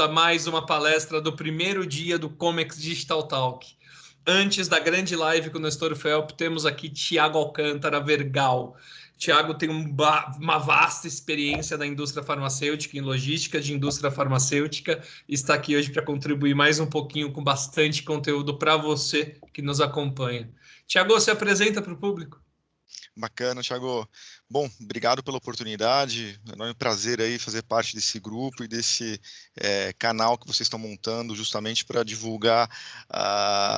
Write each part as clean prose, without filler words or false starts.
a mais uma palestra do primeiro dia do Comex Digital Talk. Antes da grande live com o Nestor Felp, temos aqui Tiago Alcântara Vergal. Tiago tem uma vasta experiência na indústria farmacêutica, em logística de indústria farmacêutica, e está aqui hoje para contribuir mais um pouquinho com bastante conteúdo para você que nos acompanha. Tiago, se apresenta para o público. Bacana, Thiago. Bom, obrigado pela oportunidade. É um enorme prazer aí fazer parte desse grupo e desse canal que vocês estão montando justamente para divulgar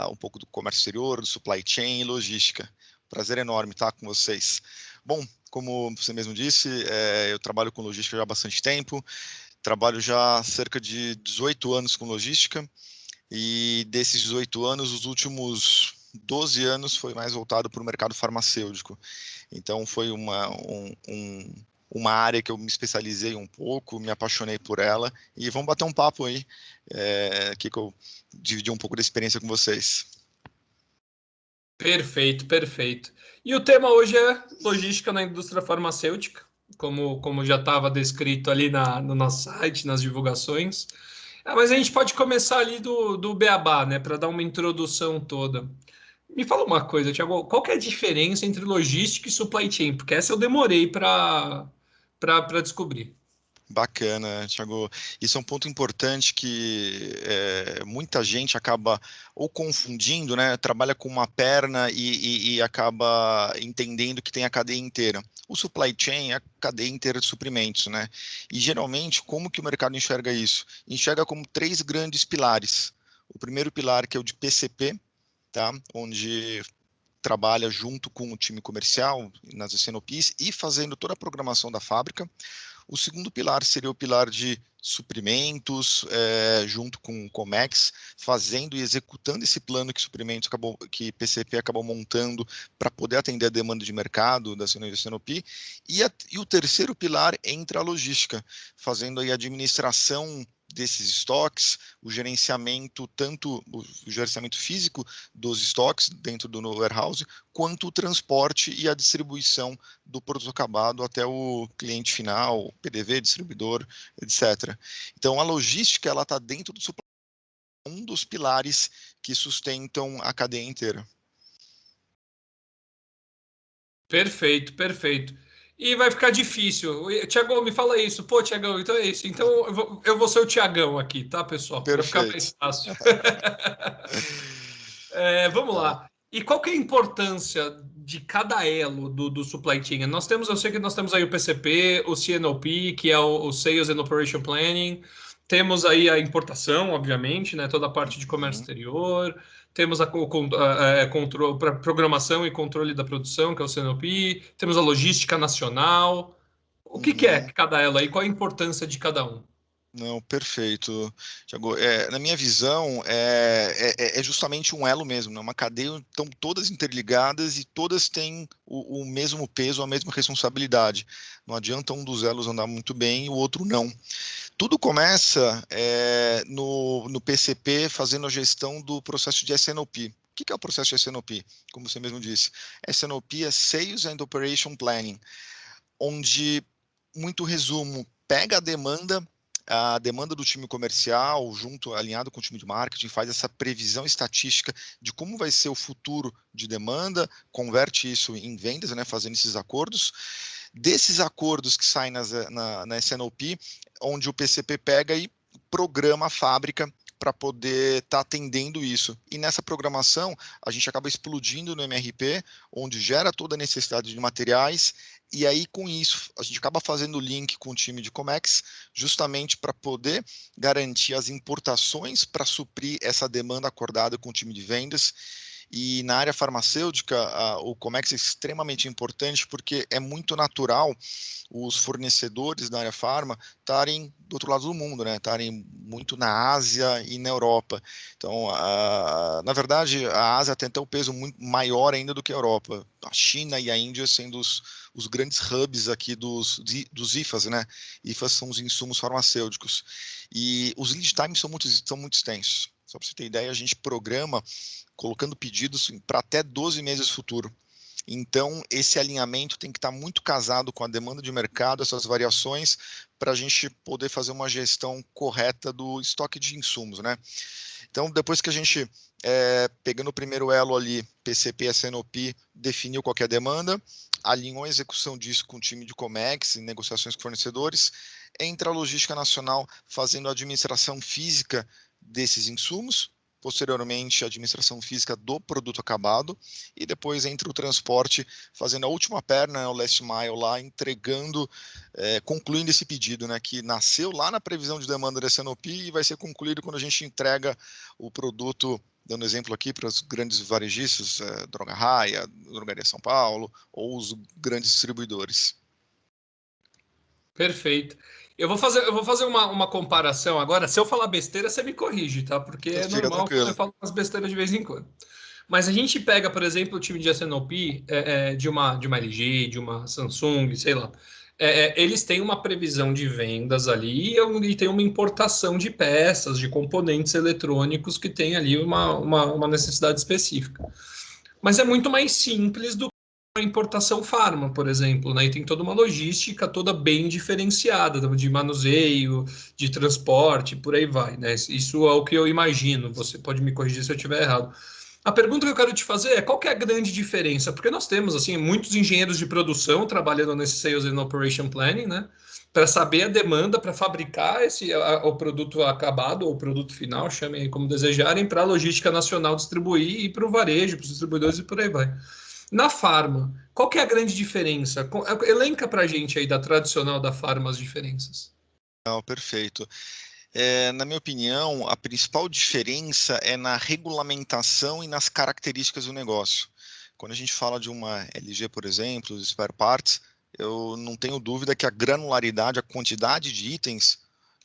um pouco do comércio exterior, do supply chain e logística. Prazer enorme estar com vocês. Bom, como você mesmo disse, eu trabalho com logística já há bastante tempo. Trabalho já há cerca de 18 anos com logística e desses 18 anos, os últimos 12 anos foi mais voltado para o mercado farmacêutico. Então, foi uma área que eu me especializei um pouco, me apaixonei por ela, e vamos bater um papo aí, que eu dividi um pouco da experiência com vocês. Perfeito, perfeito. E o tema hoje é logística na indústria farmacêutica, como já estava descrito ali no nosso site, nas divulgações. Mas a gente pode começar ali do Beabá, né, para dar uma introdução toda. Me fala uma coisa, Thiago, qual que é a diferença entre logística e supply chain? Porque essa eu demorei para descobrir. Bacana, Thiago. Isso é um ponto importante que muita gente acaba ou confundindo, né? Trabalha com uma perna e acaba entendendo que tem a cadeia inteira. O supply chain é a cadeia inteira de suprimentos, né? E geralmente, como que o mercado enxerga isso? Enxerga como três grandes pilares. O primeiro pilar, que é o de PCP, tá? Onde trabalha junto com o time comercial nas SNOPs e fazendo toda a programação da fábrica. O segundo pilar seria o pilar de suprimentos, junto com o Comex, fazendo e executando esse plano que PCP acabou montando para poder atender a demanda de mercado da SNOP. E o terceiro pilar entra a logística, fazendo aí a administração desses estoques, o gerenciamento, tanto o gerenciamento físico dos estoques dentro do warehouse, quanto o transporte e a distribuição do produto acabado até o cliente final, PDV, distribuidor, etc. Então, a logística ela está dentro do supply, um dos pilares que sustentam a cadeia inteira. Perfeito, perfeito. E vai ficar difícil. Tiagão, me fala isso. Pô, Tiagão, então é isso. Então eu vou ser o Tiagão aqui, tá, pessoal? Para ficar Perfeito. mais fácil. Vamos Tá. lá. E qual que é a importância de cada elo do supply chain? Eu sei que nós temos aí o PCP, o CNOP, que é o Sales and Operation Planning. Temos aí a importação, obviamente, né? Toda a parte de comércio Uhum. exterior. Temos programação e controle da produção, que é o CNOP. Temos a logística nacional. O que é Uhum. cada elo aí? Qual a importância de cada um? Não, perfeito, Thiago. Na minha visão, é justamente um elo mesmo, né? Uma cadeia, estão todas interligadas e todas têm o mesmo peso, a mesma responsabilidade. Não adianta um dos elos andar muito bem e o outro não. Tudo começa no PCP fazendo a gestão do processo de SNOP. O que é o processo de SNOP? Como você mesmo disse, SNOP é Sales and Operation Planning, onde, muito resumo, pega a demanda do time comercial, alinhado com o time de marketing, faz essa previsão estatística de como vai ser o futuro de demanda, converte isso em vendas, né, fazendo esses acordos. Desses acordos que saem na SNOP, onde o PCP pega e programa a fábrica para poder estar atendendo isso. E nessa programação, a gente acaba explodindo no MRP, onde gera toda a necessidade de materiais, e aí, com isso, a gente acaba fazendo o link com o time de Comex, justamente para poder garantir as importações para suprir essa demanda acordada com o time de vendas. E na área farmacêutica, o Comex é extremamente importante porque é muito natural os fornecedores da área farma estarem do outro lado do mundo, né? Estarem muito na Ásia e na Europa. Então, na verdade, a Ásia tem até um peso muito maior ainda do que a Europa. A China e a Índia sendo os grandes hubs aqui dos IFAs, né? IFAs são os insumos farmacêuticos. E os lead times são muito extensos. Só para você ter ideia, a gente programa colocando pedidos para até 12 meses futuro. Então, esse alinhamento tem que estar muito casado com a demanda de mercado, essas variações, para a gente poder fazer uma gestão correta do estoque de insumos, né? Então, depois que a gente, pegando o primeiro elo ali, PCP, SNOP, definiu qual que é a demanda, alinhou a execução disso com o time de Comex, em negociações com fornecedores, entra a logística nacional fazendo a administração física desses insumos, posteriormente a administração física do produto acabado, e depois entra o transporte fazendo a última perna, o last mile lá, entregando, concluindo esse pedido, né, que nasceu lá na previsão de demanda da SNOP e vai ser concluído quando a gente entrega o produto, dando exemplo aqui para os grandes varejistas, Droga Raia, Drogaria São Paulo, ou os grandes distribuidores. Perfeito. Eu vou fazer uma comparação agora. Se eu falar besteira, você me corrige, tá? Porque é Fica normal quando eu tranquilo. falo umas besteiras de vez em quando. Mas a gente pega, por exemplo, o time de S&OP de uma LG, de uma Samsung, sei lá. Eles têm uma previsão de vendas ali e tem uma importação de peças, de componentes eletrônicos que tem ali uma necessidade específica. Mas é muito mais simples do que a importação farma, por exemplo, né? E tem toda uma logística toda bem diferenciada, de manuseio, de transporte, por aí vai, né? Isso é o que eu imagino. Você pode me corrigir se eu estiver errado. A pergunta que eu quero te fazer é qual que é a grande diferença? Porque nós temos assim muitos engenheiros de produção trabalhando nesse Sales and Operation Planning, né? Para saber a demanda, para fabricar o produto acabado ou o produto final, chamem aí como desejarem, para a logística nacional distribuir e para o varejo, para os distribuidores e por aí vai. Na farma, qual que é a grande diferença? Elenca para a gente aí da tradicional da farma as diferenças. Não, perfeito. Na minha opinião, a principal diferença é na regulamentação e nas características do negócio. Quando a gente fala de uma LG, por exemplo, os spare parts, eu não tenho dúvida que a granularidade, a quantidade de itens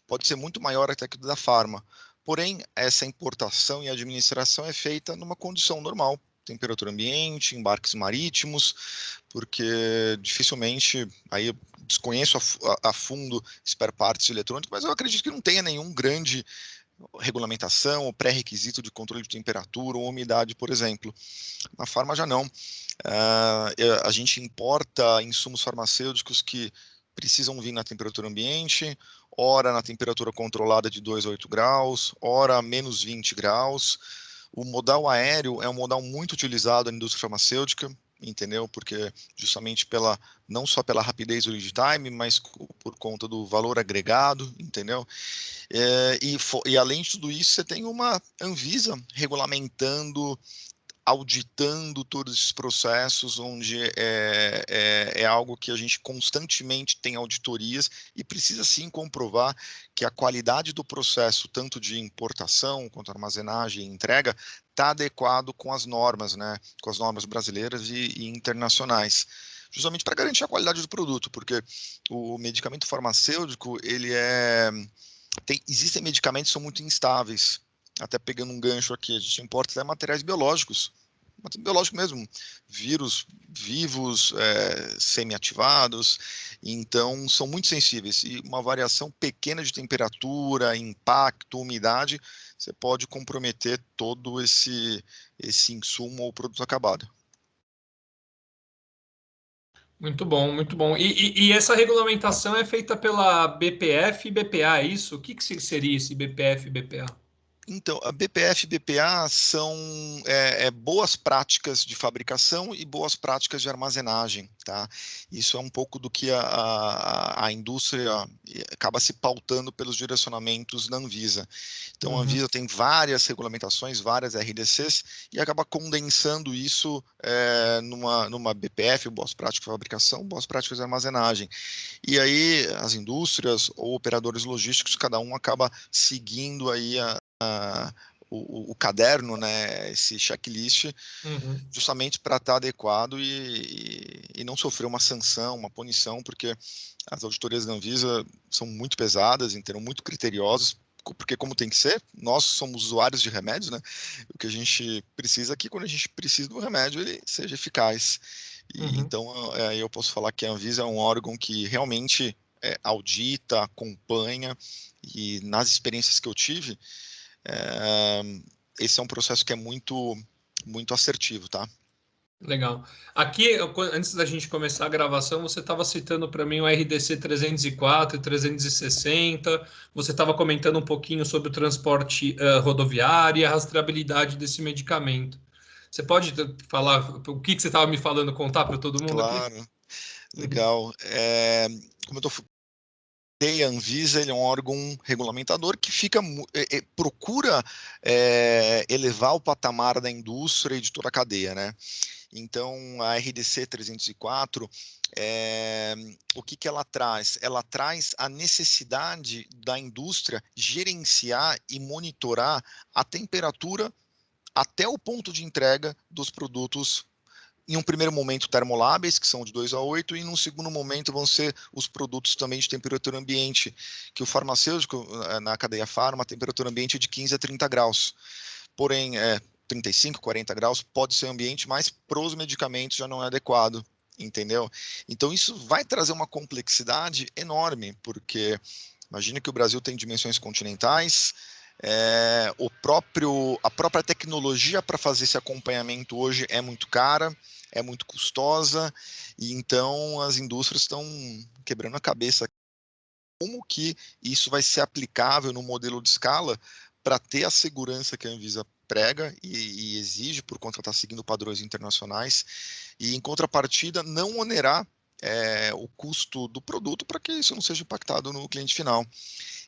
pode ser muito maior até que da farma. Porém, essa importação e administração é feita numa condição normal, temperatura ambiente, embarques marítimos, porque dificilmente, aí eu desconheço a fundo spare parts eletrônicos, mas eu acredito que não tenha nenhum grande regulamentação ou pré-requisito de controle de temperatura ou umidade, por exemplo. Na farma já não. A gente importa insumos farmacêuticos que precisam vir na temperatura ambiente, ora na temperatura controlada de 2 a 8 graus, ora a menos 20 graus. O modal aéreo é um modal muito utilizado na indústria farmacêutica, entendeu? Porque justamente não só pela rapidez do lead time, mas por conta do valor agregado, entendeu? E além de tudo isso, você tem uma Anvisa regulamentando, auditando todos esses processos, onde é algo que a gente constantemente tem auditorias e precisa sim comprovar que a qualidade do processo, tanto de importação quanto armazenagem e entrega, está adequado com as normas, né? Com as normas brasileiras e internacionais. Justamente para garantir a qualidade do produto, porque o medicamento farmacêutico, existem medicamentos que são muito instáveis. Até pegando um gancho aqui, a gente importa até materiais biológicos biológico mesmo, vírus vivos, semi-ativados, então são muito sensíveis. E uma variação pequena de temperatura, impacto, umidade, você pode comprometer todo esse insumo ou produto acabado. Muito bom, muito bom. E essa regulamentação é feita pela BPF e BPA, é isso? O que seria esse BPF e BPA? Então, a BPF e BPA são boas práticas de fabricação e boas práticas de armazenagem, tá? Isso é um pouco do que a indústria acaba se pautando pelos direcionamentos da Anvisa. Então, a Uhum. Anvisa tem várias regulamentações, várias RDCs, e acaba condensando isso numa BPF, boas práticas de fabricação, boas práticas de armazenagem. E aí, as indústrias ou operadores logísticos, cada um acaba seguindo aí o caderno, né, esse checklist, Uhum. justamente para estar adequado e não sofrer uma sanção, uma punição, porque as auditorias da Anvisa são muito pesadas, então muito criteriosas, porque como tem que ser, nós somos usuários de remédios, né? O que a gente precisa aqui, quando a gente precisa do remédio, ele seja eficaz. E Uhum. então, eu posso falar que a Anvisa é um órgão que realmente audita, acompanha, e nas experiências que eu tive, esse é um processo que é muito, muito assertivo, tá? Legal. Aqui, antes da gente começar a gravação, você estava citando para mim o RDC 304 e 360. Você estava comentando um pouquinho sobre o transporte rodoviário e a rastreabilidade desse medicamento. Você pode falar o que você estava me falando, contar para todo mundo aqui? Claro, Uhum. legal. Como eu tô a Anvisa, ele é um órgão regulamentador que procura elevar o patamar da indústria e de toda a cadeia, né? Então, a RDC 304, o que ela traz? Ela traz a necessidade da indústria gerenciar e monitorar a temperatura até o ponto de entrega dos produtos. Em um primeiro momento, termoláveis, que são de 2 a 8, e num segundo momento vão ser os produtos também de temperatura ambiente, que o farmacêutico, na cadeia farma, a temperatura ambiente é de 15 a 30 graus. Porém, 35, 40 graus pode ser ambiente, mas para os medicamentos já não é adequado, entendeu? Então, isso vai trazer uma complexidade enorme, porque imagina que o Brasil tem dimensões continentais, a própria tecnologia para fazer esse acompanhamento hoje é muito cara, é muito custosa, e então as indústrias estão quebrando a cabeça como que isso vai ser aplicável no modelo de escala para ter a segurança que a Anvisa prega e exige por conta de estar seguindo padrões internacionais, e em contrapartida não onerar o custo do produto para que isso não seja impactado no cliente final.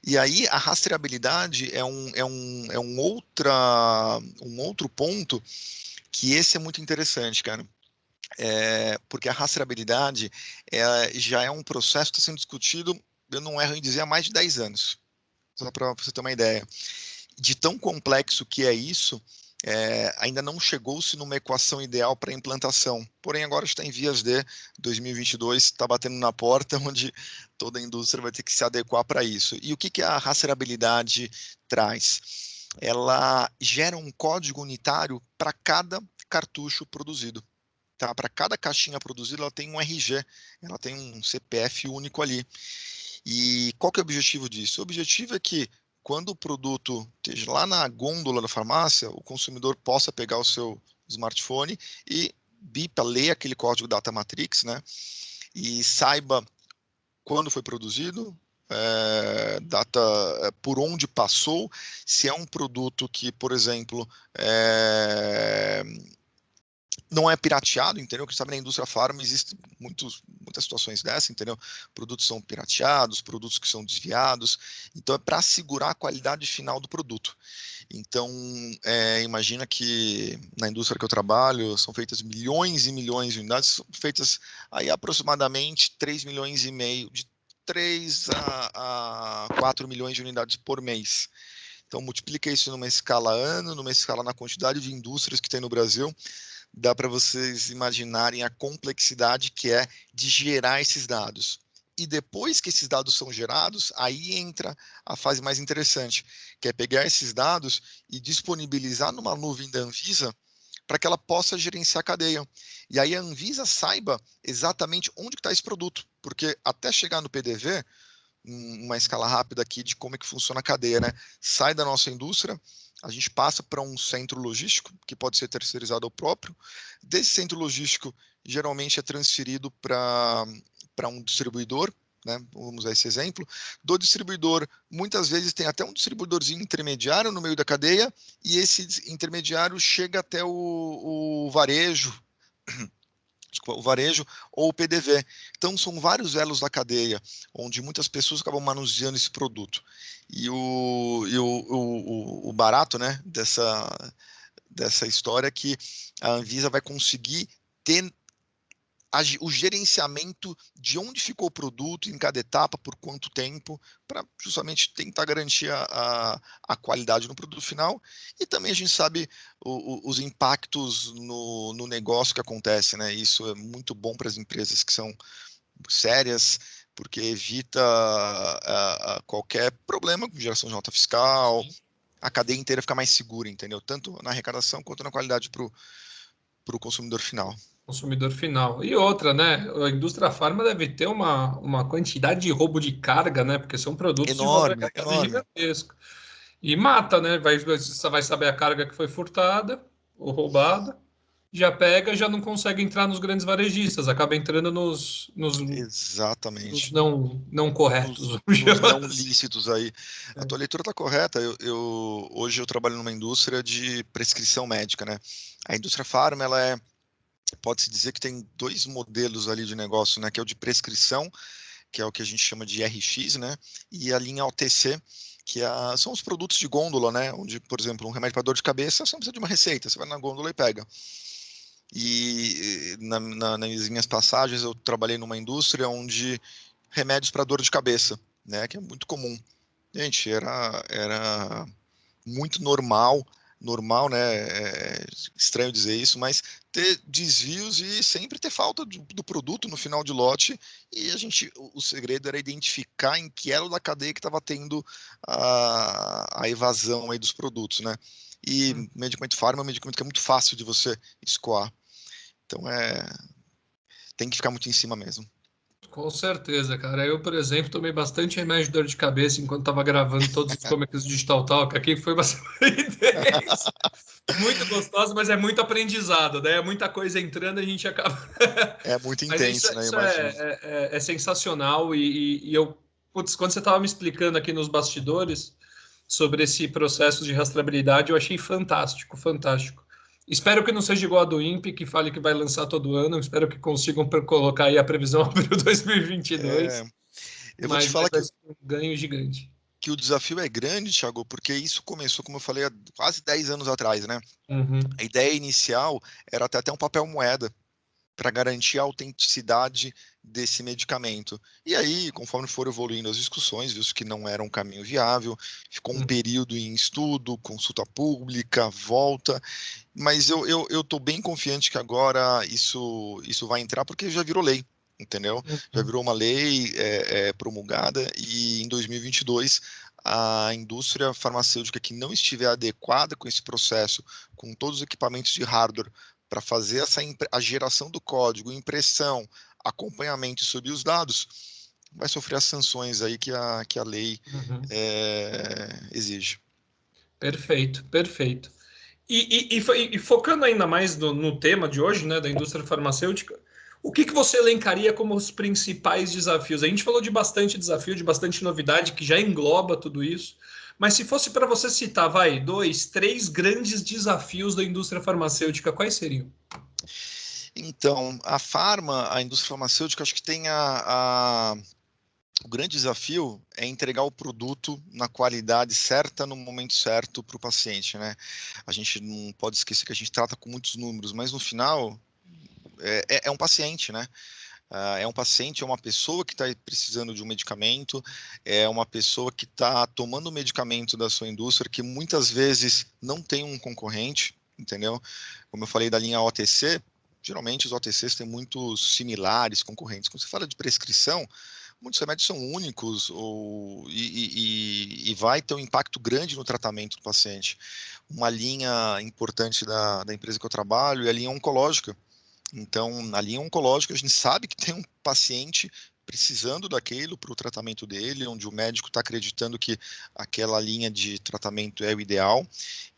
E aí a rastreabilidade um outro ponto que esse é muito interessante, cara. Porque a rastreabilidade já é um processo que está sendo discutido, eu não erro em dizer, há mais de 10 anos. Só para você ter uma ideia. De tão complexo que é isso, ainda não chegou-se numa equação ideal para implantação. Porém, agora está em vias de 2022, está batendo na porta, onde toda a indústria vai ter que se adequar para isso. E o que a rastreabilidade traz? Ela gera um código unitário para cada cartucho produzido. Tá? Para cada caixinha produzida, ela tem um RG, ela tem um CPF único ali. E qual que é o objetivo disso? O objetivo é que quando o produto esteja lá na gôndola da farmácia, o consumidor possa pegar o seu smartphone e bipa, ler aquele código Data Matrix, né? E saiba quando foi produzido, data por onde passou, se é um produto que, por exemplo, não é pirateado, entendeu? Que sabe, na indústria farma existe muitas situações dessa, entendeu? Produtos são pirateados, produtos que são desviados, então é para assegurar a qualidade final do produto. Então, imagina que na indústria que eu trabalho são feitas milhões e milhões de unidades, são feitas aí aproximadamente 3 milhões e meio, de 3 a 4 milhões de unidades por mês. Então, multiplica isso numa escala ano, numa escala na quantidade de indústrias que tem no Brasil, dá para vocês imaginarem a complexidade que é de gerar esses dados. E depois que esses dados são gerados, aí entra a fase mais interessante, que é pegar esses dados e disponibilizar numa nuvem da Anvisa para que ela possa gerenciar a cadeia. E aí a Anvisa saiba exatamente onde está esse produto, porque até chegar no PDV, uma escala rápida aqui de como é que funciona a cadeia, né? Sai da nossa indústria, a gente passa para um centro logístico, que pode ser terceirizado ou próprio. Desse centro logístico, geralmente é transferido para um distribuidor, né? Vamos usar esse exemplo. Do distribuidor, muitas vezes tem até um distribuidorzinho intermediário no meio da cadeia, e esse intermediário chega até o varejo, o varejo ou o PDV. Então, são vários elos da cadeia, onde muitas pessoas acabam manuseando esse produto. O barato, né, dessa história é que a Anvisa vai conseguir ter o gerenciamento de onde ficou o produto, em cada etapa, por quanto tempo, para justamente tentar garantir a qualidade no produto final. E também a gente sabe os impactos no negócio que acontece, né? Isso é muito bom para as empresas que são sérias, porque evita qualquer problema com geração de nota fiscal, Sim. a cadeia inteira fica mais segura, entendeu? Tanto na arrecadação quanto na qualidade para o consumidor final. Consumidor final. E outra, né? A indústria farma deve ter uma quantidade de roubo de carga, né? Porque são produtos de valor Enorme, agregado enorme. gigantesco. E mata, né? Vai saber a carga que foi furtada ou roubada. já pega, já não consegue entrar nos grandes varejistas, acaba entrando nos Exatamente. não corretos, vamos Nos chamar não assim. lícitos aí. A tua leitura está correta. Hoje eu trabalho numa indústria de prescrição médica, né? A indústria farma, pode-se dizer que tem dois modelos ali de negócio, né? Que é o de prescrição, que é o que a gente chama de RX, né? E a linha OTC, são os produtos de gôndola, né? Onde, por exemplo, um remédio para dor de cabeça, você não precisa de uma receita, você vai na gôndola e pega. E nas minhas passagens eu trabalhei numa indústria onde remédios para dor de cabeça, né? Que é muito comum. Gente, era muito normal, né? Estranho dizer isso, mas ter desvios e sempre ter falta do produto no final de lote. E o segredo era identificar em que elo da cadeia que estava tendo a evasão aí dos produtos, né? E medicamento farma é um medicamento que é muito fácil de você escoar. Então tem que ficar muito em cima mesmo. Com certeza, cara. Eu, por exemplo, tomei bastante remédio de dor de cabeça enquanto estava gravando todos os Comics Digital Talk aqui, foi bastante intenso. Muito gostoso, mas é muito aprendizado, né? É muita coisa entrando, a gente acaba. É muito Mas intenso, né? isso Imagino. é sensacional. E eu, putz, quando você estava me explicando aqui nos bastidores sobre esse processo de rastreabilidade, eu achei fantástico, fantástico. Espero que não seja igual a do INPE, que fale que vai lançar todo ano. Espero que consigam colocar aí a previsão para 2022. É, eu vou te Mas falar vai ser um ganho gigante. que o desafio é grande, Thiago, porque isso começou, como eu falei, há quase 10 anos atrás, né? Uhum, A ideia inicial era ter até um papel moeda para garantir a autenticidade desse medicamento. E aí, conforme foram evoluindo as discussões, viu que não era um caminho viável, ficou um uhum, período em estudo, consulta pública, volta, mas eu estou bem confiante que agora isso vai entrar porque já virou lei. Entendeu? Já uhum. virou uma lei promulgada e em 2022 a indústria farmacêutica que não estiver adequada com esse processo, com todos os equipamentos de hardware para fazer a geração do código, impressão, acompanhamento e subir os dados, vai sofrer as sanções aí que a lei Uhum. exige. Perfeito, perfeito. E focando ainda mais no tema de hoje, né, da indústria farmacêutica, o que você elencaria como os principais desafios? A gente falou de bastante desafio, de bastante novidade, que já engloba tudo isso. Mas se fosse para você citar, vai, dois, três grandes desafios da indústria farmacêutica, quais seriam? Então, a indústria farmacêutica, acho que tem o grande desafio é entregar o produto na qualidade certa, no momento certo para o paciente, né? A gente não pode esquecer que a gente trata com muitos números, mas no final é um paciente, né? É um paciente, é uma pessoa que está precisando de um medicamento, é uma pessoa que está tomando o medicamento da sua indústria, que muitas vezes não tem um concorrente, entendeu? Como eu falei da linha OTC, geralmente os OTCs têm muitos similares concorrentes. Quando você fala de prescrição, muitos remédios são únicos e vai ter um impacto grande no tratamento do paciente. Uma linha importante da empresa que eu trabalho é a linha oncológica. Então, na linha oncológica, a gente sabe que tem um paciente precisando daquilo para o tratamento dele, onde o médico está acreditando que aquela linha de tratamento é o ideal,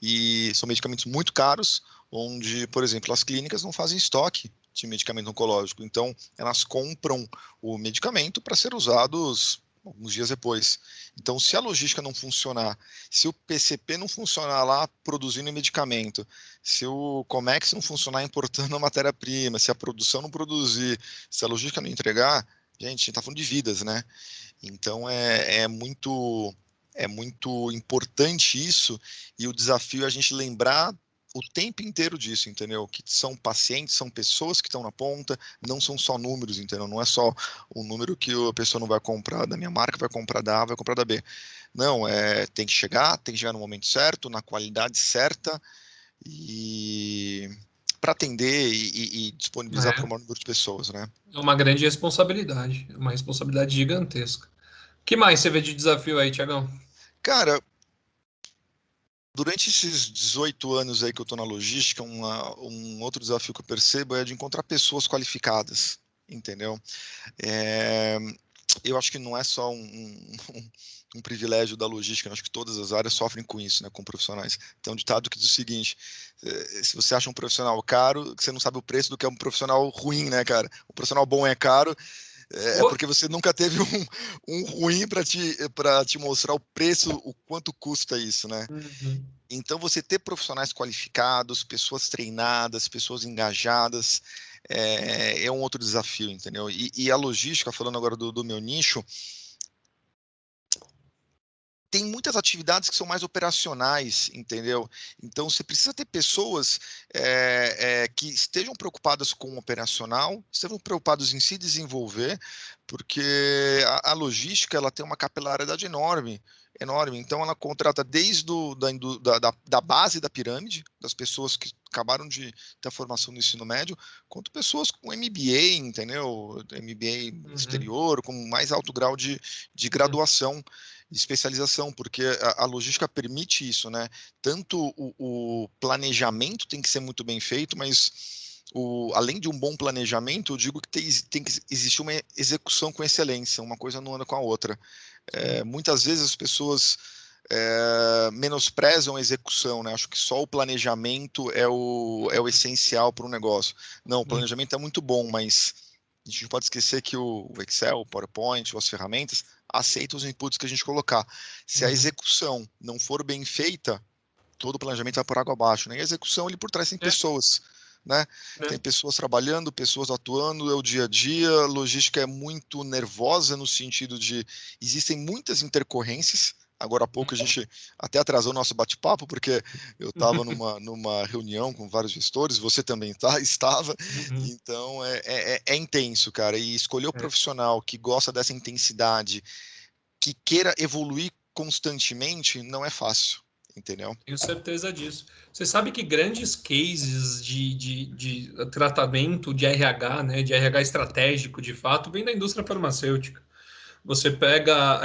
e são medicamentos muito caros, onde, por exemplo, as clínicas não fazem estoque de medicamento oncológico, então elas compram o medicamento para ser usados alguns dias depois. Então, se a logística não funcionar, se o PCP não funcionar lá produzindo medicamento, se o Comex não funcionar importando a matéria-prima, se a produção não produzir, se a logística não entregar, gente, a gente está falando de vidas, né? Então é muito importante isso e o desafio é a gente lembrar o tempo inteiro disso, entendeu? Que são pacientes, são pessoas que estão na ponta, não são só números, entendeu? Não é só o número que a pessoa não vai comprar da minha marca, vai comprar da A, vai comprar da B. Não, tem que chegar no momento certo, na qualidade certa e para atender e disponibilizar para o É, maior número de pessoas, né? é uma grande responsabilidade, é uma responsabilidade gigantesca. O que mais você vê de desafio aí, Tiagão? Cara, durante esses 18 anos aí que eu estou na logística, um outro desafio que eu percebo é de encontrar pessoas qualificadas, entendeu? É, eu acho que não é só um privilégio da logística, eu acho que todas as áreas sofrem com isso, né, com profissionais. Tem um ditado que diz o seguinte: se você acha um profissional caro, você não sabe o preço do que é um profissional ruim, né, cara? O profissional bom é caro, é Pô, porque você nunca teve um ruim para te mostrar o preço, o quanto custa isso, né? uhum. Então, você ter profissionais qualificados, pessoas treinadas, pessoas engajadas, é um outro desafio, entendeu? E a logística, falando agora do meu nicho, tem muitas atividades que são mais operacionais, entendeu? Então, você precisa ter pessoas que estejam preocupadas com o operacional, estejam preocupados em se desenvolver, porque a logística ela tem uma capilaridade enorme, enorme. Então, ela contrata desde da base da pirâmide, das pessoas que acabaram de ter a formação no ensino médio, quanto pessoas com MBA, entendeu? MBA Uhum. exterior, com mais alto grau de Uhum. graduação, de especialização, porque a logística permite isso, né? Tanto o planejamento tem que ser muito bem feito, mas além de um bom planejamento, eu digo que tem que existir uma execução com excelência, uma coisa não anda com a outra. Sim. Muitas vezes as pessoas menosprezam a execução, né? Acho que só o planejamento é o essencial para um negócio. Não, o Uhum. planejamento é muito bom, mas a gente não pode esquecer que o Excel, o PowerPoint, ou as ferramentas aceitam os inputs que a gente colocar. Se a Uhum. execução não for bem feita, todo o planejamento vai por água abaixo, né? E a execução ali por trás tem É, pessoas, né? Tem né? pessoas trabalhando, pessoas atuando, é o dia a dia. Logística é muito nervosa no sentido de existem muitas intercorrências. Agora há pouco a gente até atrasou o nosso bate-papo, porque eu estava numa reunião com vários gestores, você também estava, Uhum. então é intenso, cara. E escolher o É. profissional que gosta dessa intensidade, que queira evoluir constantemente, não é fácil, entendeu? Tenho certeza disso. Você sabe que grandes cases de tratamento de RH, né, de RH estratégico, de fato, vem da indústria farmacêutica. Você pega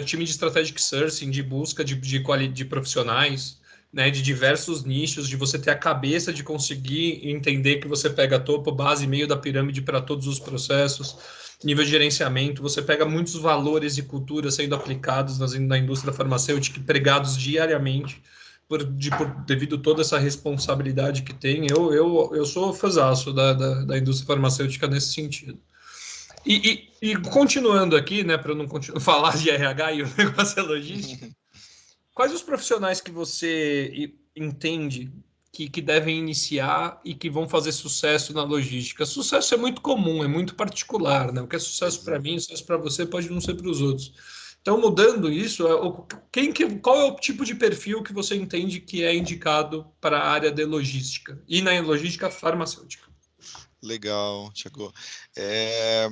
time de strategic sourcing, de busca de profissionais, né, de diversos nichos, de você ter a cabeça de conseguir entender que você pega topo, base e meio da pirâmide para todos os processos, nível de gerenciamento, você pega muitos valores e culturas sendo aplicados na indústria farmacêutica, pregados diariamente, devido a toda essa responsabilidade que tem. Eu sou fãzaço da indústria farmacêutica nesse sentido. E continuando aqui, né, para não falar de RH e o negócio é logística, quais os profissionais que você entende que devem iniciar e que vão fazer sucesso na logística? Sucesso é muito comum, é muito particular, né? O que é sucesso para Exato. mim, sucesso para você pode não ser para os outros. Então, mudando isso, qual é o tipo de perfil que você entende que é indicado para a área de logística e na logística farmacêutica? Legal, Thiago. É,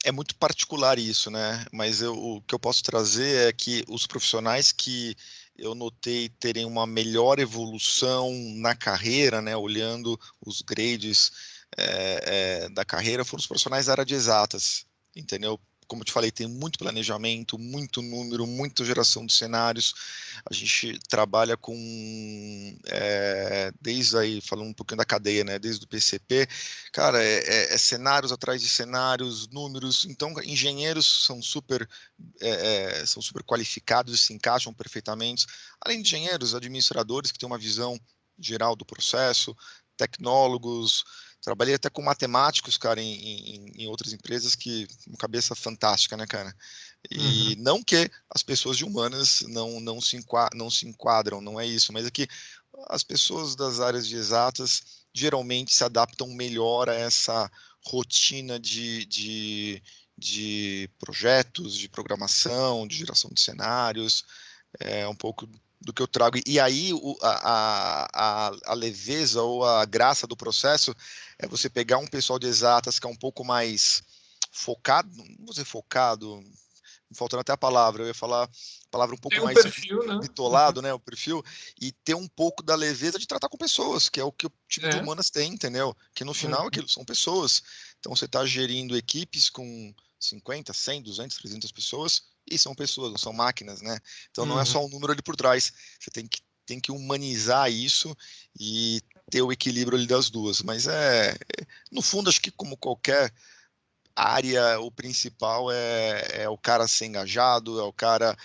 é muito particular isso, né? Mas o que eu posso trazer é que os profissionais que eu notei terem uma melhor evolução na carreira, né? Olhando os grades da carreira, foram os profissionais da área de exatas, entendeu? Como eu te falei, tem muito planejamento, muito número, muita geração de cenários. A gente trabalha com, desde aí, falando um pouquinho da cadeia, né? Desde o PCP, cara, cenários atrás de cenários, números. Então, engenheiros são super qualificados e se encaixam perfeitamente. Além de engenheiros, administradores que têm uma visão geral do processo, tecnólogos. Trabalhei até com matemáticos, cara, em outras empresas que uma cabeça fantástica, né, cara? E Uhum. não que as pessoas de humanas não se enquadram, não é isso, mas é que as pessoas das áreas de exatas geralmente se adaptam melhor a essa rotina de projetos, de programação, de geração de cenários, um pouco do que eu trago. E aí a leveza ou a graça do processo é você pegar um pessoal de exatas que é um pouco mais focado, não vou dizer focado, faltando até a palavra, eu ia falar a palavra um Tem pouco um mais perfil, né? Uhum. bitolado, né, o perfil, e ter um pouco da leveza de tratar com pessoas, que é o que o time de É. humanas tem, entendeu? Que no final Uhum. aquilo são pessoas. Então você está gerindo equipes com 50, 100, 200, 300 pessoas, e são pessoas, não são máquinas, né? Então não é Uhum. só um número ali por trás, você tem que humanizar isso e ter o equilíbrio ali das duas. Mas no fundo, acho que como qualquer área, o principal é o cara ser engajado, é o cara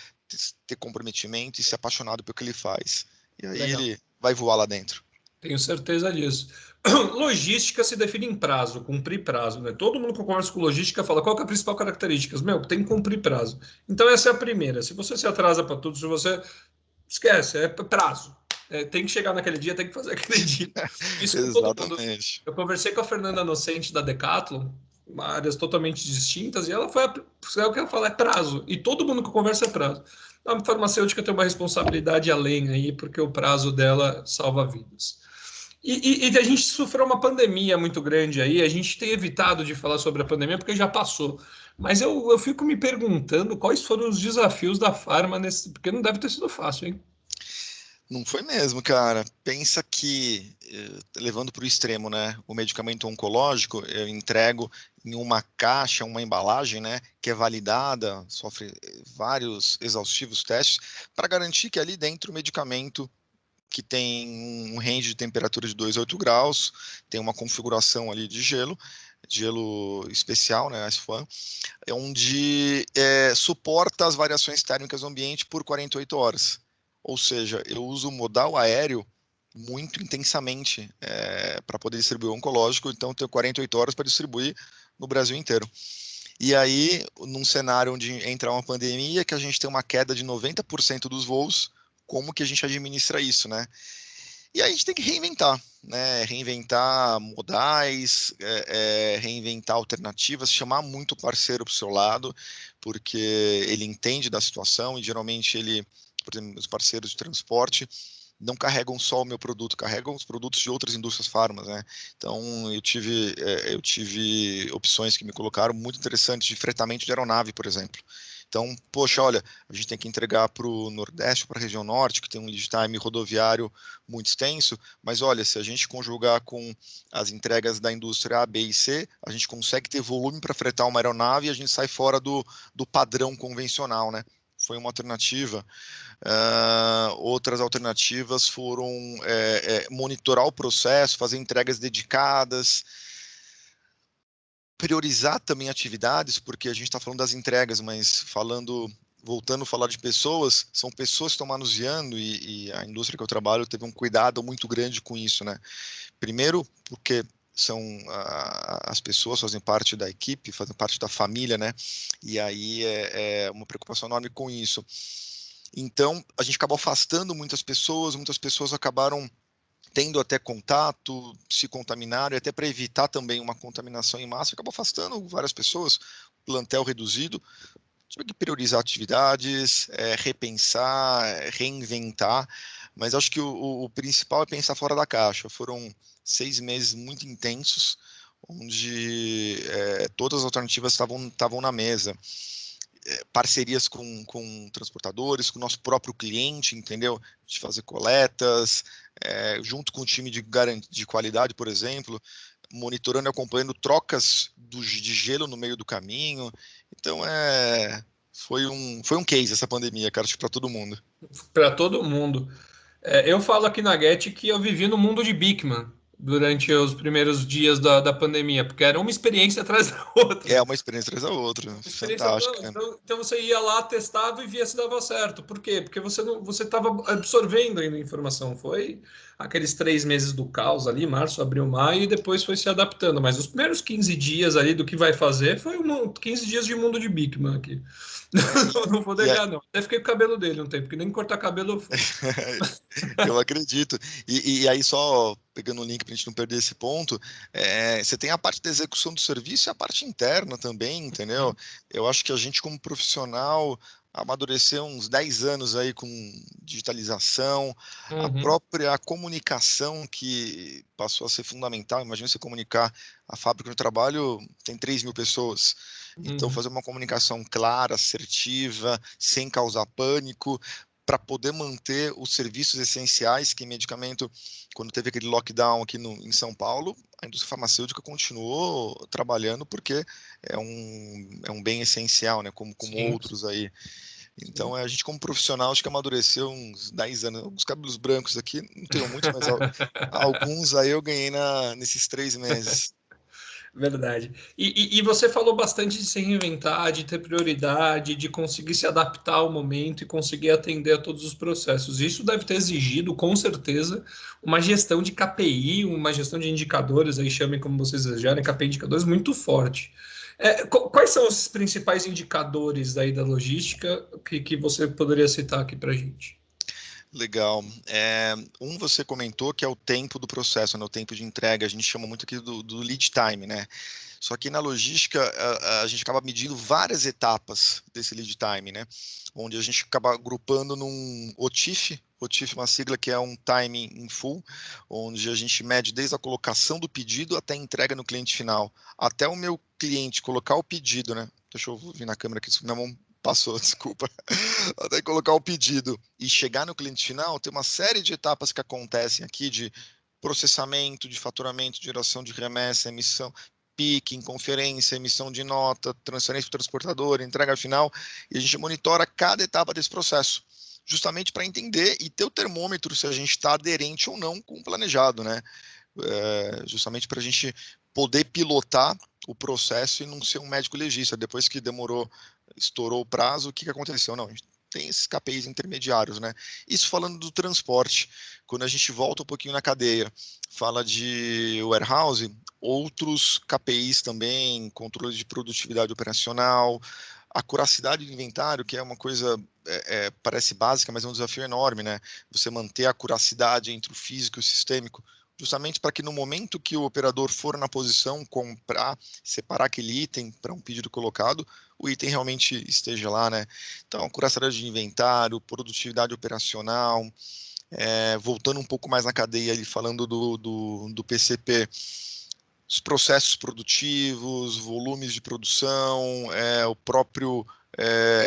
ter comprometimento e ser apaixonado pelo que ele faz. E aí Legal. ele vai voar lá dentro. Tenho certeza disso. Logística se define em prazo, cumprir prazo, né? Todo mundo que eu converso com logística fala qual que é a principal característica? Meu, tem que cumprir prazo. Então essa é a primeira. Se você se atrasa para tudo, se você esquece, é prazo. Tem que chegar naquele dia, tem que fazer aquele dia. Isso com todo mundo. Exatamente. Eu conversei com a Fernanda Inocente da Decathlon, áreas totalmente distintas, e ela foi é o que ela fala, é prazo. E todo mundo que eu converso é prazo. A farmacêutica tem uma responsabilidade além aí, porque o prazo dela salva vidas. E a gente sofreu uma pandemia muito grande aí, a gente tem evitado de falar sobre a pandemia porque já passou. Mas eu fico me perguntando quais foram os desafios da farma nesse, porque não deve ter sido fácil, hein? Não foi mesmo, cara. Pensa que, levando para o extremo, né? O medicamento oncológico eu entrego em uma caixa, uma embalagem, né? Que é validada, sofre vários exaustivos testes para garantir que ali dentro o medicamento que tem um range de temperatura de 2 a 8 graus, tem uma configuração ali de gelo, gelo especial, né? ICE-FAN, onde suporta as variações térmicas do ambiente por 48 horas. Ou seja, eu uso o modal aéreo muito intensamente para poder distribuir o oncológico, então eu tenho 48 horas para distribuir no Brasil inteiro. E aí, num cenário onde entra uma pandemia, que a gente tem uma queda de 90% dos voos, como que a gente administra isso, né? E aí a gente tem que reinventar, né? Reinventar modais, reinventar alternativas, chamar muito parceiro para o seu lado, porque ele entende da situação e geralmente ele, por exemplo, os parceiros de transporte não carregam só o meu produto, carregam os produtos de outras indústrias farmas, né? Então eu tive opções que me colocaram muito interessantes de fretamento de aeronave, por exemplo. Então, poxa, olha, a gente tem que entregar para o Nordeste, para a região Norte, que tem um lead time rodoviário muito extenso, mas olha, se a gente conjugar com as entregas da indústria A, B e C, a gente consegue ter volume para fretar uma aeronave e a gente sai fora do padrão convencional, né? Foi uma alternativa. Outras alternativas foram monitorar o processo, fazer entregas dedicadas, priorizar também atividades, porque a gente está falando das entregas, mas voltando a falar de pessoas, são pessoas que estão manuseando e a indústria que eu trabalho teve um cuidado muito grande com isso, né? Primeiro, porque as pessoas fazem parte da equipe, fazem parte da família, né? E aí é uma preocupação enorme com isso. Então, a gente acabou afastando muitas pessoas acabaram tendo até contato, se contaminaram, e até para evitar também uma contaminação em massa, acabou afastando várias pessoas, plantel reduzido, tive que priorizar atividades, repensar, reinventar, mas acho que o principal é pensar fora da caixa. Foram 6 meses muito intensos, onde todas as alternativas estavam na mesa, parcerias com transportadores, com o nosso próprio cliente, entendeu? De fazer coletas, junto com o time de qualidade, por exemplo, monitorando e acompanhando trocas de gelo no meio do caminho. Então, foi um case essa pandemia, cara, acho que para todo mundo. Para todo mundo. Eu falo aqui na Get que eu vivi no mundo de Bigman durante os primeiros dias da pandemia, porque era uma experiência atrás da outra. É uma experiência atrás da outra, Experiência fantástica. então você ia lá, testava e via se dava certo. Por quê? Porque você não, você estava absorvendo ainda a informação. Foi aqueles 3 meses do caos ali, março, abril, maio, e depois foi se adaptando. Mas os primeiros 15 dias ali do que vai fazer foi 15 dias de mundo de Bigman aqui. É, Não vou e, negar, não. Até fiquei com o cabelo dele um tempo, que nem cortar cabelo foi. Eu acredito. E aí, só pegando o link para a gente não perder esse ponto, você tem a parte da execução do serviço e a parte interna também, entendeu? Eu acho que a gente, como profissional, amadureceu uns 10 anos aí com digitalização, a Uhum, própria comunicação que passou a ser fundamental. Imagina você comunicar, a fábrica de trabalho tem 3.000 pessoas. Então, uhum, fazer uma comunicação clara, assertiva, sem causar pânico, para poder manter os serviços essenciais, que medicamento, quando teve aquele lockdown aqui em São Paulo, a indústria farmacêutica continuou trabalhando porque é um bem essencial, né, como sim, outros aí. sim. Então, a gente como profissional, acho que amadureceu uns 10 anos. Os cabelos brancos aqui, não tenho muitos, mas alguns aí eu ganhei nesses 3 meses. Verdade. E você falou bastante de se reinventar, de ter prioridade, de conseguir se adaptar ao momento e conseguir atender a todos os processos. Isso deve ter exigido, com certeza, uma gestão de KPI, uma gestão de indicadores, aí chamem como vocês desejarem, KPI indicadores muito forte. Quais são os principais indicadores aí da logística que você poderia citar aqui para a gente? Legal. Você comentou que é o tempo do processo, né? O tempo de entrega. A gente chama muito aqui do lead time, né? Só que na logística, a gente acaba medindo várias etapas desse lead time, né? Onde a gente acaba agrupando num OTIF. OTIF é uma sigla que é um time in full, onde a gente mede desde a colocação do pedido até a entrega no cliente final. Até o meu cliente colocar o pedido, né? Deixa eu vir na câmera aqui, minha mão passou, desculpa. Até colocar o pedido e chegar no cliente final, tem uma série de etapas que acontecem aqui de processamento, de faturamento, de geração de remessa, emissão, picking, conferência, emissão de nota, transferência para o transportador, entrega final, e a gente monitora cada etapa desse processo, justamente para entender e ter o termômetro se a gente está aderente ou não com o planejado, né? Justamente para a gente poder pilotar o processo e não ser um médico legista. Depois que estourou o prazo, o que aconteceu? Não, a gente tem esses KPIs intermediários, né? Isso falando do transporte. Quando a gente volta um pouquinho na cadeia, fala de warehouse, outros KPIs também, controle de produtividade operacional, a curacidade do inventário, que é uma coisa, parece básica, mas é um desafio enorme, né? Você manter a curacidade entre o físico e o sistêmico, justamente para que no momento que o operador for na posição comprar, separar aquele item para um pedido colocado, o item realmente esteja lá, né? Então, curacidade de inventário, produtividade operacional, voltando um pouco mais na cadeia ali, falando do PCP, os processos produtivos, volumes de produção, o próprio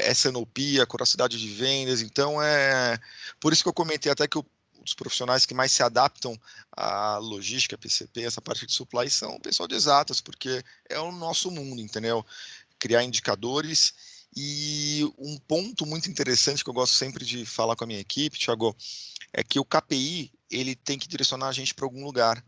S&OP, a curacidade de vendas. Então, por isso que eu comentei até que os profissionais que mais se adaptam à logística, PCP, essa parte de supply, são o pessoal de exatas, porque é o nosso mundo, entendeu? Criar indicadores. E um ponto muito interessante que eu gosto sempre de falar com a minha equipe, Thiago, é que o KPI ele tem que direcionar a gente para algum lugar.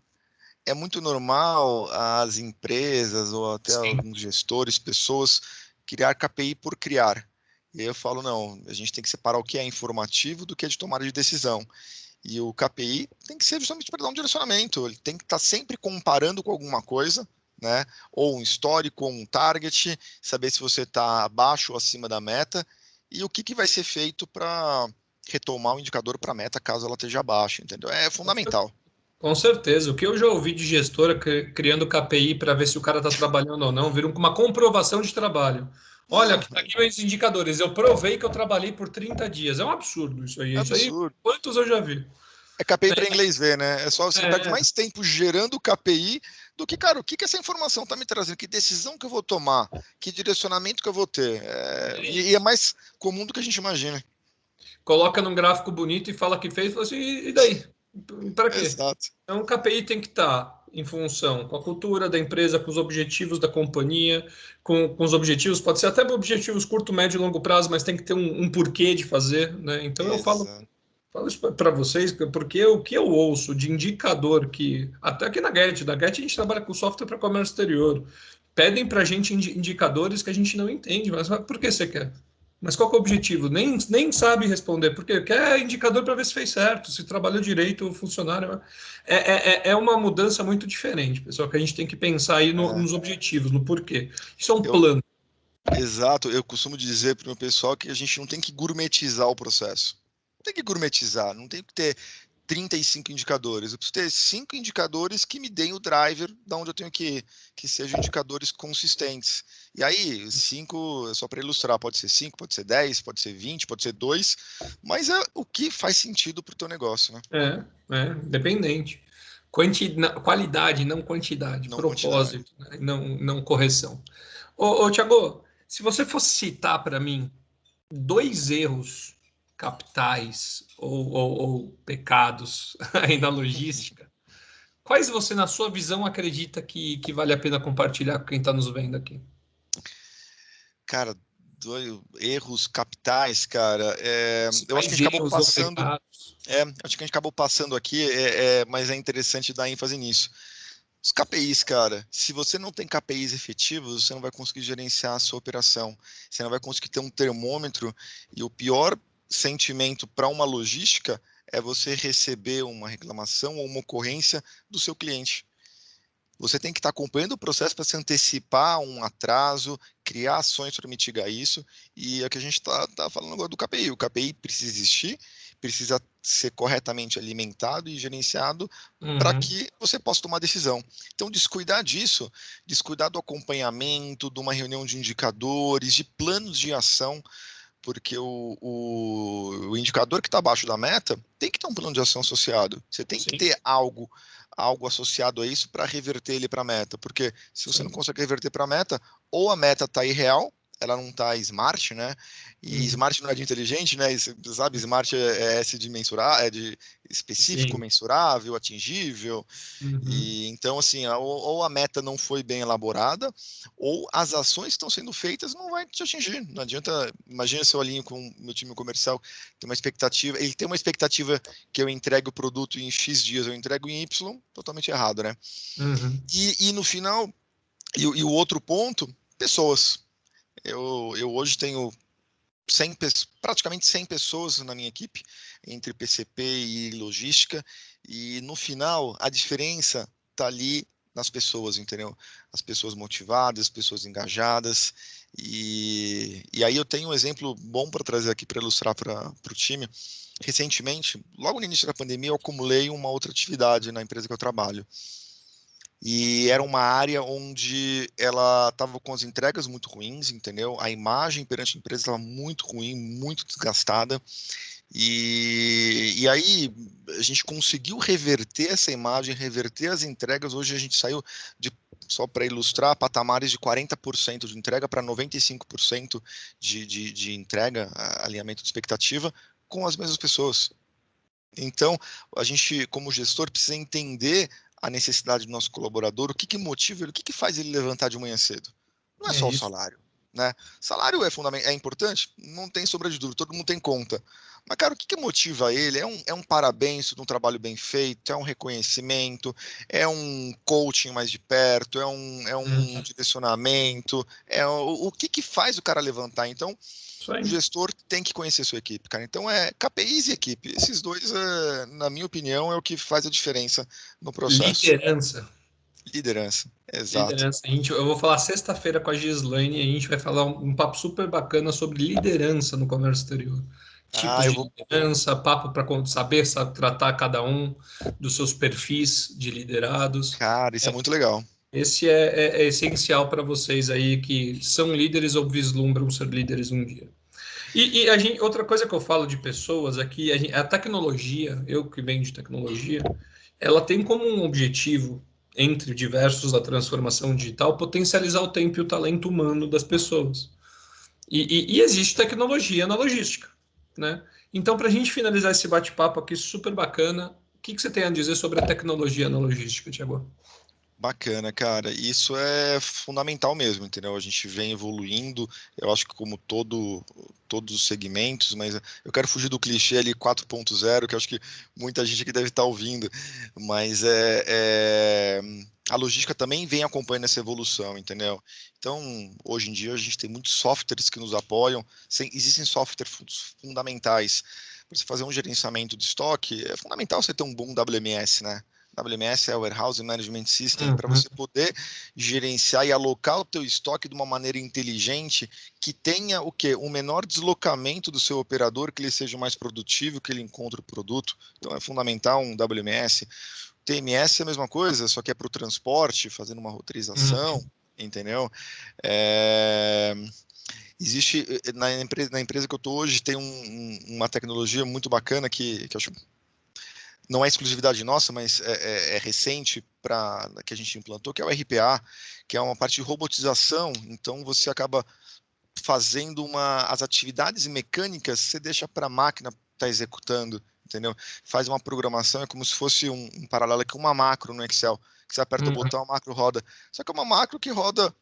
É muito normal as empresas ou até Sim. alguns gestores, pessoas, criar KPI por criar. E aí eu falo, não, a gente tem que separar o que é informativo do que é de tomada de decisão. E o KPI tem que ser justamente para dar um direcionamento, ele tem que estar sempre comparando com alguma coisa, né? Ou um histórico, ou um target, saber se você está abaixo ou acima da meta, e o que vai ser feito para retomar o indicador para a meta caso ela esteja abaixo, entendeu? É fundamental. Com certeza. O que eu já ouvi de gestora criando KPI para ver se o cara está trabalhando ou não, viram com uma comprovação de trabalho. Olha, Não, aqui tá aqui meus indicadores. Eu provei que eu trabalhei por 30 dias. É um absurdo isso aí. é Isso aí, absurdo. quantos eu já vi? É KPI para inglês ver, né? É só você perde É, mais tempo gerando o KPI do que, cara, o que essa informação está me trazendo? Que decisão que eu vou tomar? Que direcionamento que eu vou ter? é E é isso. mais comum do que a gente imagina. Coloca num gráfico bonito e fala que fez, fala assim, e daí? Para quê? Exato. Então, o KPI tem que estar em função com a cultura da empresa, com os objetivos da companhia, com os objetivos, pode ser até objetivos curto, médio e longo prazo, mas tem que ter um porquê de fazer, né? Então, eu Exato. falo isso para vocês, porque o que eu ouço de indicador que, até aqui na Get a gente trabalha com software para comércio exterior, pedem para a gente indicadores que a gente não entende, mas por que você quer? Mas qual que é o objetivo? Nem sabe responder, porque quer indicador para ver se fez certo, se trabalhou direito o funcionário. É uma mudança muito diferente, pessoal, que a gente tem que pensar aí É, nos objetivos, no porquê. Isso é um eu, plano. exato. Eu costumo dizer para o meu pessoal que a gente não tem que gourmetizar o processo. Não tem que gourmetizar, não tem que ter 35 indicadores. Eu preciso ter 5 indicadores que me deem o driver da onde eu tenho que ir, que sejam indicadores consistentes. E aí, 5, só para ilustrar, pode ser 5, pode ser 10, pode ser 20, pode ser 2, mas é o que faz sentido para o teu negócio, né? Dependente. Qualidade, não quantidade. Não quantidade. Propósito, né? Não correção. Ô, Thiago, se você fosse citar para mim dois erros capitais ou pecados aí na logística, quais você, na sua visão, acredita que vale a pena compartilhar com quem está nos vendo aqui? Cara, erros capitais, cara. Eu acho que a Principais gente acabou erros ou passando. pecados? Acho que a gente acabou passando aqui, mas é interessante dar ênfase nisso. Os KPIs, cara, se você não tem KPIs efetivos, você não vai conseguir gerenciar a sua operação. Você não vai conseguir ter um termômetro. E o pior sentimento para uma logística é você receber uma reclamação ou uma ocorrência do seu cliente. Você tem que estar acompanhando o processo para se antecipar a um atraso, criar ações para mitigar isso. E é o que a gente está falando agora do KPI. O KPI precisa existir, precisa ser corretamente alimentado e gerenciado para Uhum. que você possa tomar decisão. Então, descuidar disso, descuidar do acompanhamento, de uma reunião de indicadores, de planos de ação, porque o indicador que está abaixo da meta tem que ter um plano de ação associado. Você tem que Sim, ter algo associado a isso para reverter ele para a meta, porque se você não sim. consegue reverter para a meta, ou a meta está irreal, ela não está smart, né? E Uhum. smart não é de inteligente, né? Sabe, smart é S de mensurar, é de específico, Sim. mensurável, atingível. Uhum. E então, assim, ou a meta não foi bem elaborada, ou as ações que estão sendo feitas não vai te atingir. Não adianta, imagina se eu alinho com o meu time comercial, tem uma expectativa, ele tem uma expectativa que eu entregue o produto em X dias, eu entrego em Y, totalmente errado, né? Uhum. E no final, e o outro ponto, pessoas. Eu hoje tenho 100, praticamente 100 pessoas na minha equipe, entre PCP e logística, e no final a diferença está ali nas pessoas, entendeu? As pessoas motivadas, as pessoas engajadas, e aí eu tenho um exemplo bom para trazer aqui para ilustrar para o time. Recentemente, logo no início da pandemia, eu acumulei uma outra atividade na empresa que eu trabalho. E era uma área onde ela estava com as entregas muito ruins, entendeu? A imagem perante a empresa estava muito ruim, muito desgastada. E aí a gente conseguiu reverter essa imagem, reverter as entregas. Hoje a gente saiu de, só para ilustrar, patamares de 40% de entrega para 95% de entrega, alinhamento de expectativa, com as mesmas pessoas. Então, a gente, como gestor, precisa entender a necessidade do nosso colaborador, o que que motiva ele, o que que faz ele levantar de manhã cedo. Não é É só o isso. salário, né? Salário é fundamental, é importante, não tem sombra de dúvida, todo mundo tem conta. Mas, cara, o que que motiva ele? É um parabéns de um trabalho bem feito, é um reconhecimento, é um coaching mais de perto, é um Uhum. direcionamento, o que que faz o cara levantar? Então, Isso o aí. gestor tem que conhecer sua equipe, cara. Então é KPIs e equipe. Esses dois, na minha opinião, é o que faz a diferença no processo. Liderança. Liderança, exato. Liderança. Eu vou falar sexta-feira com a Gislaine e a gente vai falar um papo super bacana sobre liderança no comércio exterior. Ah, Tipos eu de vou. liderança, papo para saber tratar cada um dos seus perfis de liderados. Cara, isso é muito legal. Esse é essencial para vocês aí que são líderes ou vislumbram ser líderes um dia. E outra coisa que eu falo de pessoas aqui, a tecnologia, eu que venho de tecnologia, ela tem como um objetivo, entre diversos da transformação digital, potencializar o tempo e o talento humano das pessoas. E existe tecnologia na logística, né? Então, para a gente finalizar esse bate-papo aqui super bacana, o que você tem a dizer sobre a tecnologia na logística, Tiago? Bacana, cara. Isso é fundamental mesmo, entendeu? A gente vem evoluindo, eu acho que como todos os segmentos, mas eu quero fugir do clichê ali 4.0, que eu acho que muita gente aqui deve estar ouvindo, mas a logística também vem acompanhando essa evolução, entendeu? Então, hoje em dia, a gente tem muitos softwares que nos apoiam, existem softwares fundamentais. Para você fazer um gerenciamento de estoque, é fundamental você ter um bom WMS, né? WMS é o Warehouse Management System, para Uhum. você poder gerenciar e alocar o teu estoque de uma maneira inteligente, que tenha o quê? Um menor deslocamento do seu operador, que ele seja mais produtivo, que ele encontre o produto. Então é fundamental um WMS. TMS é a mesma coisa, só que é para o transporte, fazendo uma roteirização, Uhum. entendeu? É, existe na empresa que eu estou hoje tem uma tecnologia muito bacana que eu acho não é exclusividade nossa, mas é recente para que a gente implantou, que é o RPA, que é uma parte de robotização. Então você acaba fazendo as atividades mecânicas, você deixa para a máquina estar executando, entendeu? Faz uma programação, é como se fosse um paralelo com uma macro no Excel, que você aperta o Uhum. botão, a macro roda. Só que é uma macro que roda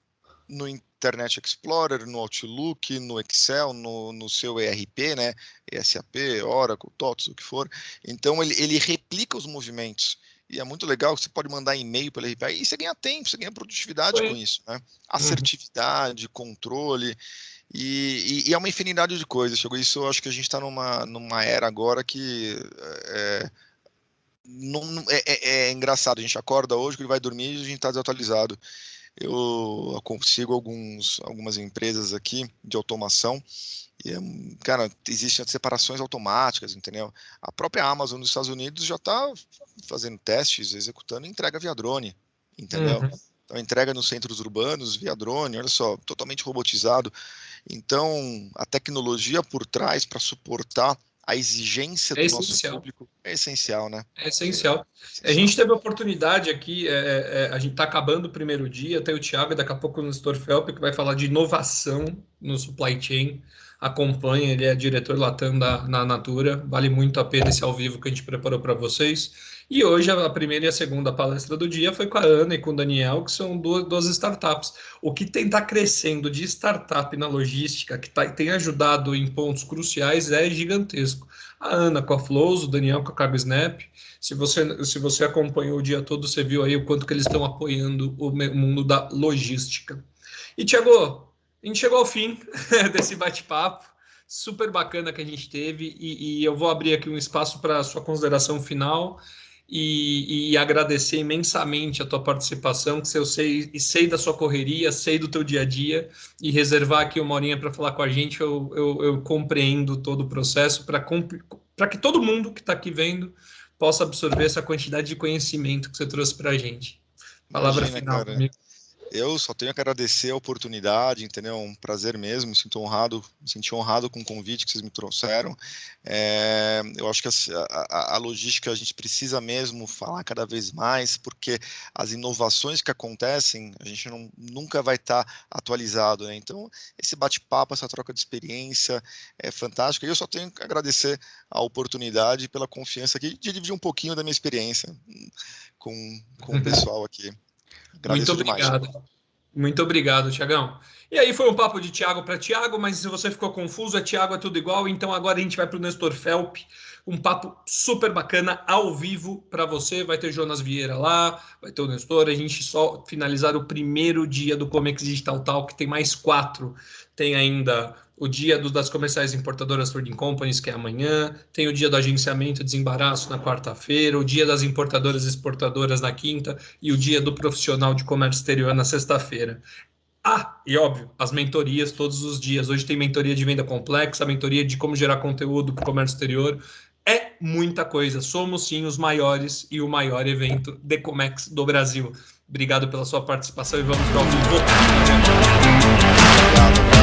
no Internet Explorer, no Outlook, no Excel, no seu ERP, né? SAP, Oracle, TOTS, o que for. Então ele replica os movimentos. e é muito legal que você pode mandar e-mail pela API, e você ganha tempo, você ganha produtividade com isso, né? Assertividade, controle, e é uma infinidade de coisas. Chegou isso, eu acho que a gente está numa era agora que é engraçado. A gente acorda hoje, que ele vai dormir e a gente está desatualizado. Eu consigo algumas empresas aqui de automação e, cara, existem as separações automáticas, entendeu? A própria Amazon nos Estados Unidos já está fazendo testes, executando entrega via drone, entendeu? Então, entrega nos centros urbanos via drone, olha só, totalmente robotizado. Então, a tecnologia por trás para suportar a exigência do nosso público é essencial, né? É essencial. A gente teve a oportunidade aqui, a gente está acabando o primeiro dia, tem o Thiago, daqui a pouco no Nestor Felp, que vai falar de inovação no supply chain. Acompanha, ele é diretor Latam na Natura, vale muito a pena esse ao vivo que a gente preparou para vocês. E hoje a primeira e a segunda palestra do dia foi com a Ana e com o Daniel, que são duas startups. O que está crescendo de startup na logística, que tem ajudado em pontos cruciais, é gigantesco. A Ana com a Flows, o Daniel com a CargoSnap. Se você acompanhou o dia todo, você viu aí o quanto que eles estão apoiando o mundo da logística. E, Thiago, a gente chegou ao fim desse bate-papo, super bacana que a gente teve, e eu vou abrir aqui um espaço para a sua consideração final e agradecer imensamente a tua participação, que eu sei da sua correria, sei do teu dia a dia, e reservar aqui uma horinha para falar com a gente, eu compreendo todo o processo para que todo mundo que está aqui vendo possa absorver essa quantidade de conhecimento que você trouxe para a gente. Palavra final, cara. amigo. Eu só tenho que agradecer a oportunidade, entendeu? É um prazer mesmo, me senti honrado com o convite que vocês me trouxeram. Eu acho que a logística a gente precisa mesmo falar cada vez mais, porque as inovações que acontecem, a gente nunca vai estar atualizado, né? Então, esse bate-papo, essa troca de experiência é fantástica. E eu só tenho que agradecer a oportunidade pela confiança aqui de dividir um pouquinho da minha experiência com o pessoal aqui. Muito obrigado. Demais. Muito obrigado, Tiagão. E aí foi um papo de Thiago para Thiago, mas se você ficou confuso, Thiago é tudo igual, então agora a gente vai para o Nestor Felp, um papo super bacana, ao vivo para você, vai ter Jonas Vieira lá, vai ter o Nestor, a gente só finalizar o primeiro dia do Comex Digital Talk, tem mais 4, tem ainda o dia das comerciais importadoras Trading Companies, que é amanhã, tem o dia do agenciamento e desembaraço na quarta-feira, o dia das importadoras e exportadoras na quinta e o dia do profissional de comércio exterior na sexta-feira. E óbvio, as mentorias todos os dias. Hoje tem mentoria de venda complexa, mentoria de como gerar conteúdo para o comércio exterior. É muita coisa. Somos sim os maiores e o maior evento de Comex do Brasil. Obrigado pela sua participação e vamos para o vivo. Obrigado.